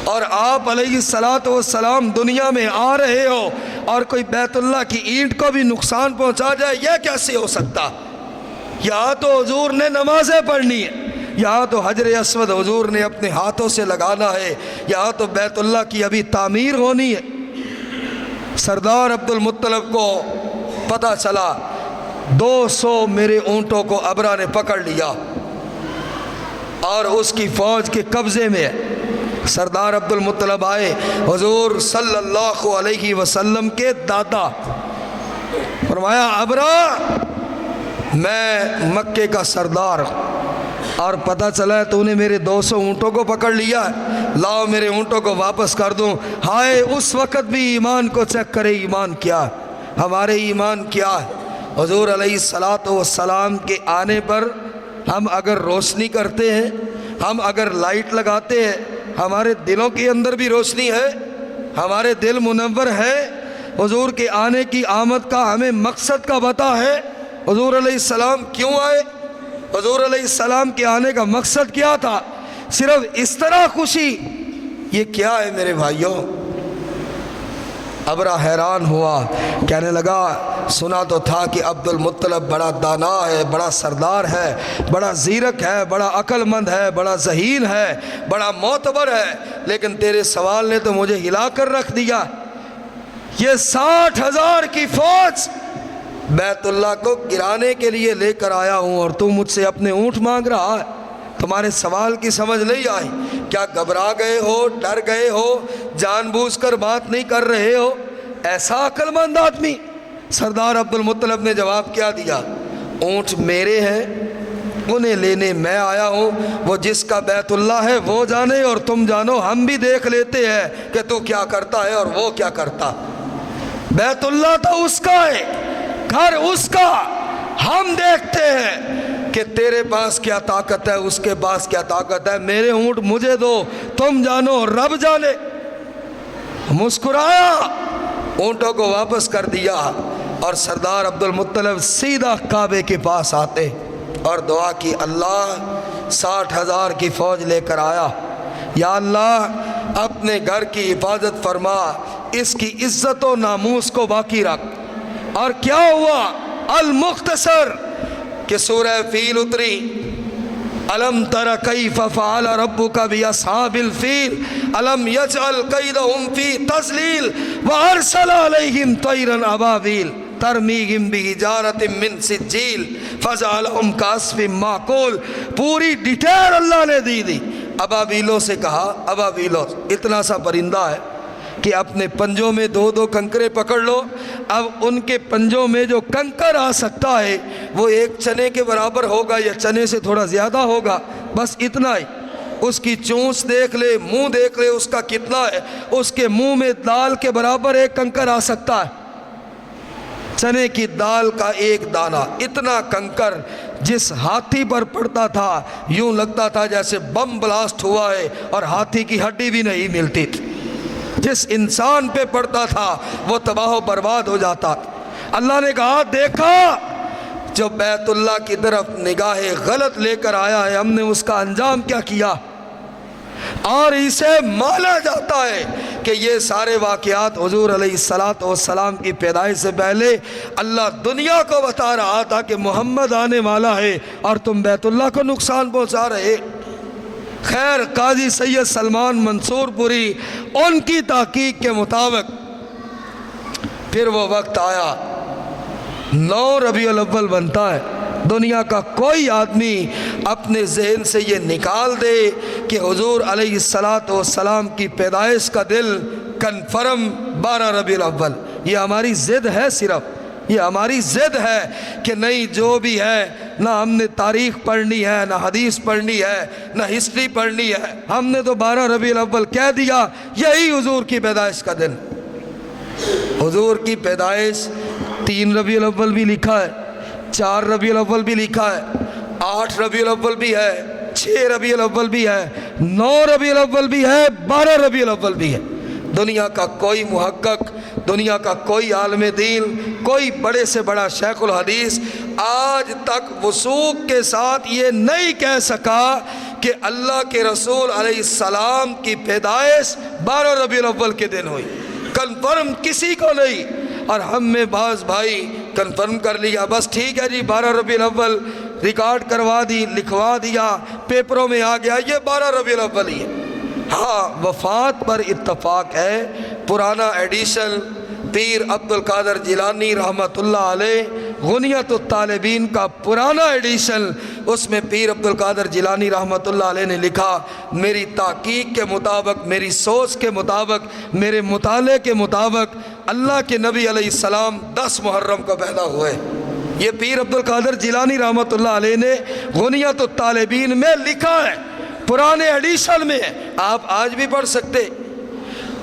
اور آپ علیہ السلام دنیا میں آ رہے ہو اور کوئی بیت اللہ کی اینٹ کو بھی نقصان پہنچا جائے، یہ کیسے ہو سکتا؟ یہاں تو حضور نے نمازیں پڑھنی ہے، یہاں تو حجر اسود حضور نے اپنے ہاتھوں سے لگانا ہے، یہاں تو بیت اللہ کی ابھی تعمیر ہونی ہے۔ سردار عبد المطلب کو پتہ چلا 200 میرے اونٹوں کو ابرا نے پکڑ لیا اور اس کی فوج کے قبضے میں ہے۔ سردار عبد المطلب آئے، حضور صلی اللہ علیہ وسلم کے دادا، فرمایا ابرا میں مکے کا سردار اور پتہ چلا ہے تو نے میرے 200 اونٹوں کو پکڑ لیا ہے، لاؤ میرے اونٹوں کو واپس کر دوں۔ ہائے اس وقت بھی ایمان کو چیک کرے، ایمان کیا ہے، ہمارے ایمان کیا ہے۔ حضور علیہ السلام کے آنے پر ہم اگر روشنی کرتے ہیں، ہم اگر لائٹ لگاتے ہیں، ہمارے دلوں کے اندر بھی روشنی ہے، ہمارے دل منور ہے۔ حضور کے آنے کی آمد کا ہمیں مقصد کا پتہ ہے۔ حضور علیہ السلام کیوں آئے؟ حضور علیہ السلام کے آنے کا مقصد کیا تھا؟ صرف اس طرح خوشی؟ یہ کیا ہے میرے بھائیوں؟ ابرا حیران ہوا، کہنے لگا سنا تو تھا کہ عبد المطلب بڑا دانا ہے، بڑا سردار ہے، بڑا زیرک ہے، بڑا عقل مند ہے، بڑا ذہین ہے، بڑا معتبر ہے، لیکن تیرے سوال نے تو مجھے ہلا کر رکھ دیا۔ یہ 60,000 کی فوج بیت اللہ کو گرانے کے لیے لے کر آیا ہوں اور تم مجھ سے اپنے اونٹ مانگ رہا ہے۔ تمہارے سوال کی سمجھ نہیں آئی؟ کیا گھبرا گئے ہو، ڈر گئے ہو، جان بوجھ کر بات نہیں کر رہے ہو؟ ایسا عقل مند آدمی؟ سردار عبد المطلب نے جواب کیا دیا، اونٹ میرے ہیں، انہیں لینے میں آیا ہوں، وہ جس کا بیت اللہ ہے وہ جانے اور تم جانو، ہم بھی دیکھ لیتے ہیں کہ تو کیا کرتا ہے اور وہ کیا کرتا۔ بیت اللہ تو اس کا ہے، گھر اس کا، ہم دیکھتے ہیں کہ تیرے پاس کیا طاقت ہے، اس کے پاس کیا طاقت ہے، میرے اونٹ مجھے دو، تم جانو رب جانے۔ مسکرایا، اونٹوں کو واپس کر دیا اور سردار عبد المطلب سیدھا کعبے کے پاس آتے اور دعا کی، اللہ 60,000 کی فوج لے کر آیا، یا اللہ اپنے گھر کی حفاظت فرما، اس کی عزت و ناموس کو باقی رکھ۔ اور کیا ہوا؟ المختصر کہ سورہ فیل اتری، الم تر کیف فعل ربک باصحاب الفیل الم یجعل کیدہم فی تضلیل وارسل علیہم طیرا ابابیل ترمیہم بحجارۃ من سجیل فجعلہم کعصف مأکول۔ پوری ڈیٹیل اللہ نے دی۔ ابابیلوں سے کہا، ابابیلوں اتنا سا پرندہ ہے کہ اپنے پنجوں میں 2 کنکرے پکڑ لو، اب ان کے پنجوں میں جو کنکر آ سکتا ہے وہ ایک چنے کے برابر ہوگا یا چنے سے تھوڑا زیادہ ہوگا، بس اتنا ہی۔ اس کی چونچ دیکھ لے، منہ دیکھ لے اس کا کتنا ہے، اس کے منہ میں دال کے برابر ایک کنکر آ سکتا ہے، چنے کی دال کا ایک دانہ۔ اتنا کنکر جس ہاتھی پر پڑتا تھا یوں لگتا تھا جیسے بم بلاسٹ ہوا ہے اور ہاتھی کی ہڈی بھی نہیں ملتی تھی۔ جس انسان پہ پڑتا تھا وہ تباہ و برباد ہو جاتا۔ اللہ نے کہا دیکھا جو بیت اللہ کی طرف نگاہ غلط لے کر آیا ہے، ہم نے اس کا انجام کیا کیا۔ اور اسے مانا جاتا ہے کہ یہ سارے واقعات حضور علیہ السلام کی پیدائش سے پہلے اللہ دنیا کو بتا رہا تھا کہ محمد آنے والا ہے اور تم بیت اللہ کو نقصان پہنچا رہے۔ خیر، قاضی سید سلمان منصور پوری ان کی تحقیق کے مطابق پھر وہ وقت آیا، 9 ربیع الاول بنتا ہے۔ دنیا کا کوئی آدمی اپنے ذہن سے یہ نکال دے کہ حضور علیہ السلام کی پیدائش کا دن کنفرم 12 ربیع الاول، یہ ہماری ضد ہے، صرف یہ ہماری ضد ہے کہ نہیں جو بھی ہے، نہ ہم نے تاریخ پڑھنی ہے، نہ حدیث پڑھنی ہے، نہ ہسٹری پڑھنی ہے، ہم نے تو 12 ربیع الاول کہہ دیا، یہی حضور کی پیدائش کا دن۔ حضور کی پیدائش 3 ربیع الاول بھی لکھا ہے، 4 ربیع الاول بھی لکھا ہے، 8 ربیع الاول بھی ہے، 6 ربیع الاول بھی ہے، 9 ربیع الاول بھی ہے، 12 ربیع الاول بھی ہے۔ دنیا کا کوئی محقق، دنیا کا کوئی عالم دین، کوئی بڑے سے بڑا شیخ الحدیث آج تک وثوق کے ساتھ یہ نہیں کہہ سکا کہ اللہ کے رسول علیہ السلام کی پیدائش 12 ربیع الاول کے دن ہوئی۔ کنفرم کسی کو نہیں۔ اور ہم میں بعض بھائی کنفرم کر لیا، بس ٹھیک ہے جی 12 ربیع الاول، ریکارڈ کروا دی، لکھوا دیا، پیپروں میں آ گیا یہ 12 ربیع الاول ہی ہے۔ ہاں، وفات پر اتفاق ہے، پرانا ایڈیشن پیر عبد القادر جیلانی رحمۃ اللہ علیہ غنیت الطالبین کا پرانا ایڈیشن، اس میں پیر عبد القادر جیلانی رحمۃ اللہ علیہ نے لکھا، میری تحقیق کے مطابق، میری سوچ کے مطابق، میرے مطالعے کے مطابق اللہ کے نبی علیہ السلام 10 محرم کو پیدا ہوئے۔ یہ پیر عبد القادر جیلانی رحمۃ اللہ علیہ نے غنیت الطالبین میں لکھا ہے، پرانے ایڈیشن میں ہے، آپ آج بھی پڑھ سکتے۔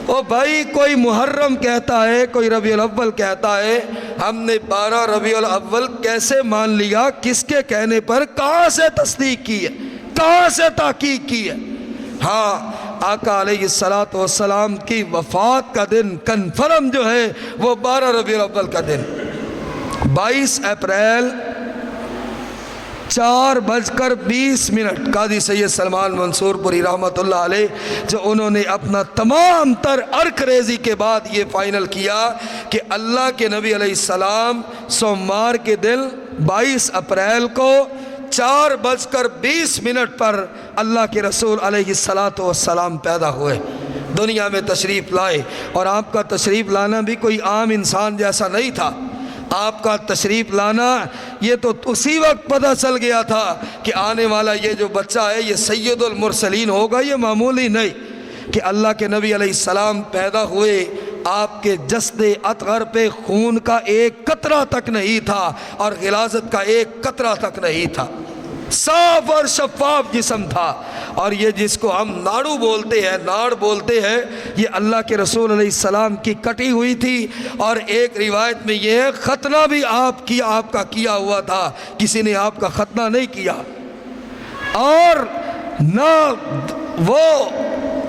او بھائی، کوئی محرم کہتا ہے، کوئی ربیع الاول کہتا ہے، ہم نے 12 ربیع الاول کیسے مان لیا؟ کس کے کہنے پر؟ کہاں سے تصدیق کی ہے؟ کہاں سے تحقیق کی ہے؟ ہاں، آقا علیہ السلام کی وفات کا دن کنفرم جو ہے وہ 12 ربیع الاول کا دن، 22 اپریل 4:20 قاضی سید سلمان منصور پوری رحمۃ اللہ علیہ، جو انہوں نے اپنا تمام تر عرق ریزی کے بعد یہ فائنل کیا کہ اللہ کے نبی علیہ السلام سوموار کے دن 22 اپریل کو 4:20 پر اللہ کے رسول علیہ السلام پیدا ہوئے، دنیا میں تشریف لائے۔ اور آپ کا تشریف لانا بھی کوئی عام انسان جیسا نہیں تھا، آپ کا تشریف لانا یہ تو اسی وقت پتہ چل گیا تھا کہ آنے والا یہ جو بچہ ہے یہ سید المرسلین ہوگا، یہ معمولی نہیں۔ کہ اللہ کے نبی علیہ السلام پیدا ہوئے، آپ کے جسد اطہر پہ خون کا ایک قطرہ تک نہیں تھا اور غلاظت کا ایک قطرہ تک نہیں تھا، صاف اور شفاف جسم تھا۔ اور یہ جس کو ہم ناڑو بولتے ہیں، ناڑ بولتے ہیں، یہ اللہ کے رسول علیہ السلام کی کٹی ہوئی تھی۔ اور ایک روایت میں یہ ہے ختنہ بھی آپ کا کیا ہوا تھا، کسی نے آپ کا ختنہ نہیں کیا۔ اور نہ وہ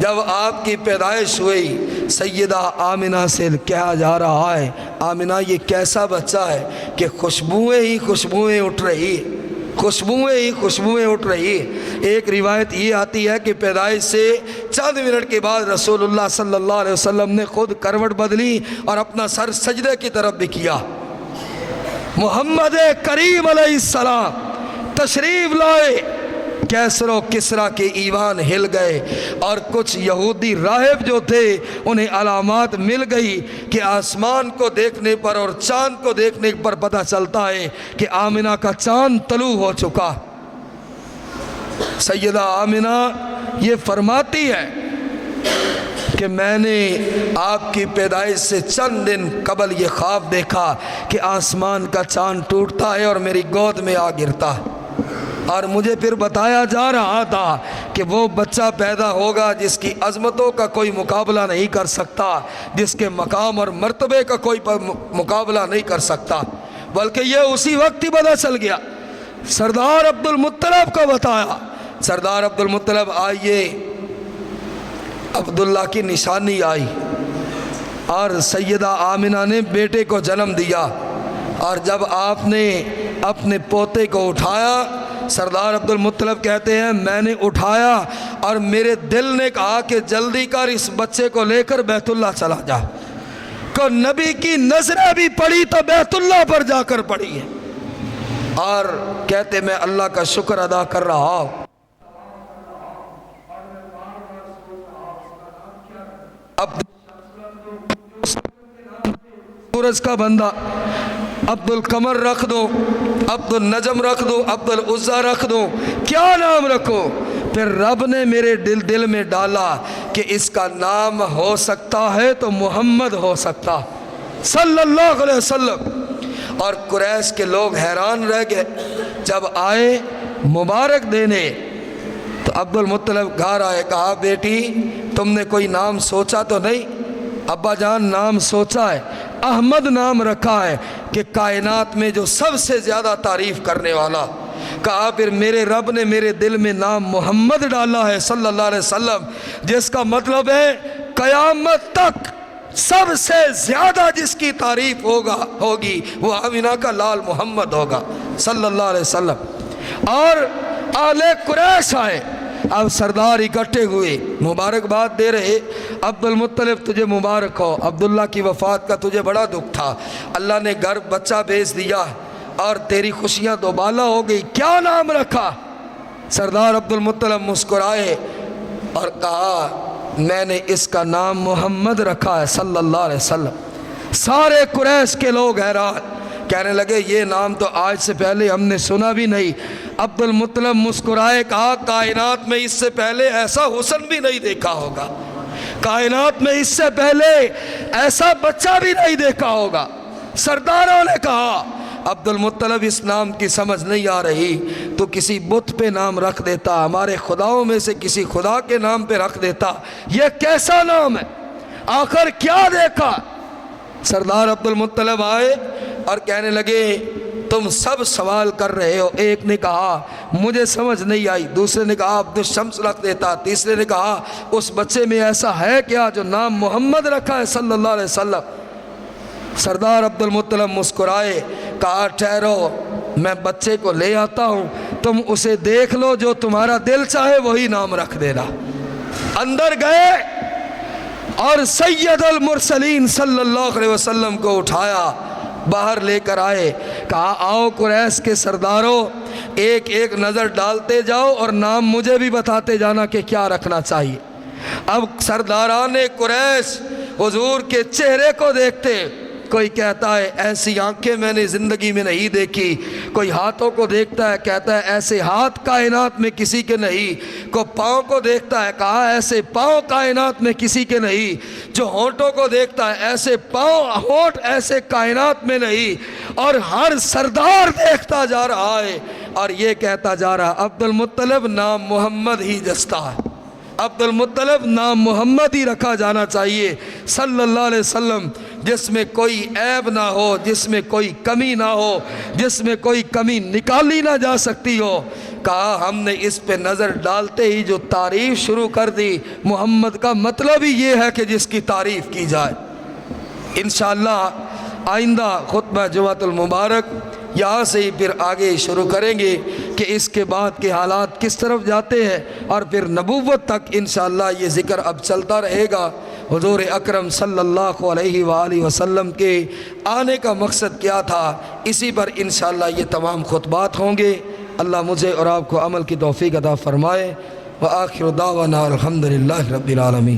جب آپ کی پیدائش ہوئی، سیدہ آمنہ سے کہا جا رہا ہے، آمنہ یہ کیسا بچہ ہے کہ خوشبوئیں ہی خوشبوئیں اٹھ رہی ہیں۔ خوشبوئیں ہی خوشبوئیں اٹھ رہی ہیں۔ ایک روایت یہ آتی ہے کہ پیدائش سے چند منٹ کے بعد رسول اللہ صلی اللہ علیہ وسلم نے خود کروٹ بدلی اور اپنا سر سجدے کی طرف بھی کیا۔ محمد کریم علیہ السلام تشریف لائے، کیسر و کسریٰ کے ایوان ہل گئے، اور کچھ یہودی راہب جو تھے انہیں علامات مل گئی کہ آسمان کو دیکھنے پر اور چاند کو دیکھنے پر پتہ چلتا ہے کہ آمنہ کا چاند طلوع ہو چکا۔ سیدہ آمنہ یہ فرماتی ہے کہ میں نے آپ کی پیدائش سے چند دن قبل یہ خواب دیکھا کہ آسمان کا چاند ٹوٹتا ہے اور میری گود میں آ گرتا ہے، اور مجھے پھر بتایا جا رہا تھا کہ وہ بچہ پیدا ہوگا جس کی عظمتوں کا کوئی مقابلہ نہیں کر سکتا، جس کے مقام اور مرتبے کا کوئی مقابلہ نہیں کر سکتا، بلکہ یہ اسی وقت ہی پتہ چل گیا۔ سردار عبد المطلب کو بتایا، سردار عبد المطلب آئیے، عبداللہ کی نشانی آئی، اور سیدہ آمنہ نے بیٹے کو جنم دیا، اور جب آپ نے اپنے پوتے کو اٹھایا، سردار عبد المطلب کہتے ہیں میں نے اٹھایا اور میرے دل نے کہا کہ جلدی کر اس بچے کو لے کر بیت اللہ چلا جا، کہ نبی کی نظریں بھی پڑی تو بیت اللہ پر جا کر پڑی ہے، اور کہتے میں اللہ کا شکر ادا کر رہا ہوں۔ سورج کا بندہ عبد القمر رکھ دو، عبد النجم رکھ دو، عبد العزیٰ رکھ دو، کیا نام رکھو؟ پھر رب نے میرے دل میں ڈالا کہ اس کا نام ہو سکتا ہے تو محمد ہو سکتا صلی اللہ علیہ وسلم۔ اور قریش کے لوگ حیران رہ گئے، جب آئے مبارک دینے تو عبد المطلب گھر آئے، کہا بیٹی تم نے کوئی نام سوچا تو نہیں؟ ابا جان نام سوچا ہے، احمد نام رکھا ہے کہ کائنات میں جو سب سے زیادہ تعریف کرنے والا۔ کہا پھر میرے رب نے میرے دل میں نام محمد ڈالا ہے صلی اللہ علیہ وسلم، جس کا مطلب ہے قیامت تک سب سے زیادہ جس کی تعریف ہوگی وہ آمنہ کا لال محمد ہوگا صلی اللہ علیہ وسلم۔ اور آل قریش آئے، اب سردار اکٹھے ہوئے، مبارکباد دے رہے، عبد المطلب تجھے مبارک ہو، عبداللہ کی وفات کا تجھے بڑا دکھ تھا، اللہ نے گھر بچہ بھیج دیا اور تیری خوشیاں دوبالا ہو گئی، کیا نام رکھا؟ سردار عبد المطلب مسکرائے اور کہا میں نے اس کا نام محمد رکھا ہے صلی اللہ علیہ وسلم۔ سارے قریش کے لوگ حیران، کہنے لگے یہ نام تو آج سے پہلے ہم نے سنا بھی نہیں۔ عبد المطلب مسکرائے، کہا کائنات میں اس سے پہلے ایسا حسن بھی نہیں دیکھا ہوگا، کائنات میں اس سے پہلے ایسا بچہ بھی نہیں دیکھا ہوگا۔ سرداروں نے کہا عبد المطلب اس نام کی سمجھ نہیں آ رہی، تو کسی بت پہ نام رکھ دیتا، ہمارے خداؤں میں سے کسی خدا کے نام پہ رکھ دیتا، یہ کیسا نام ہے، آخر کیا دیکھا؟ سردار عبد المطلب آئے اور کہنے لگے تم سب سوال کر رہے ہو، ایک نے کہا مجھے سمجھ نہیں آئی، دوسرے نے کہا عبد الشمس رکھ دیتا، تیسرے نے کہا اس بچے میں ایسا ہے کیا جو نام محمد رکھا ہے صلی اللہ علیہ وسلم۔ سردار عبد المطلب مسکرائے، کہا ٹھہرو میں بچے کو لے آتا ہوں، تم اسے دیکھ لو، جو تمہارا دل چاہے وہی نام رکھ دینا۔ اندر گئے اور سید المرسلین صلی اللہ علیہ وسلم کو اٹھایا، باہر لے کر آئے، کہا آؤ قریش کے سرداروں ایک ایک نظر ڈالتے جاؤ اور نام مجھے بھی بتاتے جانا کہ کیا رکھنا چاہیے۔ اب سرداران قریش حضور کے چہرے کو دیکھتے، کوئی کہتا ہے ایسی آنکھیں میں نے زندگی میں نہیں دیکھی، کوئی ہاتھوں کو دیکھتا ہے کہتا ہے ایسے ہاتھ کائنات میں کسی کے نہیں، کوئی پاؤں کو دیکھتا ہے کہا ایسے پاؤں کائنات میں کسی کے نہیں، جو ہونٹوں کو دیکھتا ہے ایسے پاؤں ہونٹ ایسے کائنات میں نہیں، اور ہر سردار دیکھتا جا رہا ہے اور یہ کہتا جا رہا عبد المطلب نام محمد ہی جستا ہے، عبد المطلب نام محمد ہی رکھا جانا چاہیے صلی اللہ علیہ وسلم، جس میں کوئی عیب نہ ہو، جس میں کوئی کمی نہ ہو، جس میں کوئی کمی نکالی نہ جا سکتی ہو۔ کہا ہم نے اس پہ نظر ڈالتے ہی جو تعریف شروع کر دی، محمد کا مطلب ہی یہ ہے کہ جس کی تعریف کی جائے۔ انشاءاللہ آئندہ خطبہ جمعۃ المبارک یہاں سے ہی پھر آگے شروع کریں گے کہ اس کے بعد کے حالات کس طرف جاتے ہیں، اور پھر نبوت تک انشاءاللہ یہ ذکر اب چلتا رہے گا۔ حضور اکرم صلی اللہ علیہ وآلہ وسلم کے آنے کا مقصد کیا تھا، اسی پر انشاءاللہ یہ تمام خطبات ہوں گے۔ اللہ مجھے اور آپ کو عمل کی توفیق عطا فرمائے۔ وآخر دعوانا الحمدللہ رب العالمین۔